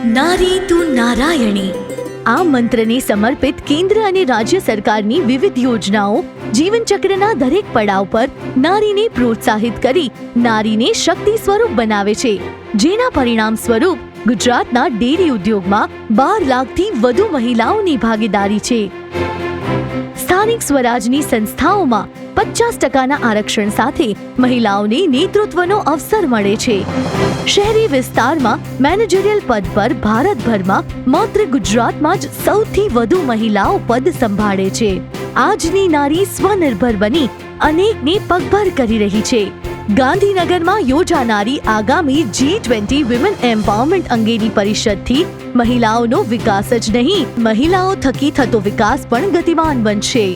નારી તું નારાયણી આ મંત્રને સમર્પિત કેન્દ્ર અને રાજ્ય સરકારની વિવિધ યોજનાઓ જીવનચક્રના દરેક પડાવ પર નારીને પ્રોત્સાહિત કરી નારીને શક્તિ સ્વરૂપ બનાવે છે, જેના પરિણામ સ્વરૂપ ગુજરાતના ડેરી ઉદ્યોગમાં 12 લાખથી વધુ મહિલાઓની ભાગીદારી છે। સ્થાનિક સ્વરાજની સંસ્થાઓમાં 50% આરક્ષણ સાથે મહિલાઓને નેતૃત્વનો અવસર મળે છે। શહેરી વિસ્તારમાં મેનેજરિયલ પદ પર ભારતભરમાં માત્ર ગુજરાતમાં જ સૌથી વધુ મહિલાઓ પદ સંભાળે છે। આજની નારી સ્વનિર્ભર બની અનેકને પગભર કરી રહી છે। ગાંધીનગરમાં યોજાનારી આગામી G20 વિમેન એમ્પાવરમેન્ટ અંગેની પરિષદથી મહિલાઓનો વિકાસ જ નહીં, મહિલાઓ થકી થતો વિકાસ પણ ગતિમાન બનશે।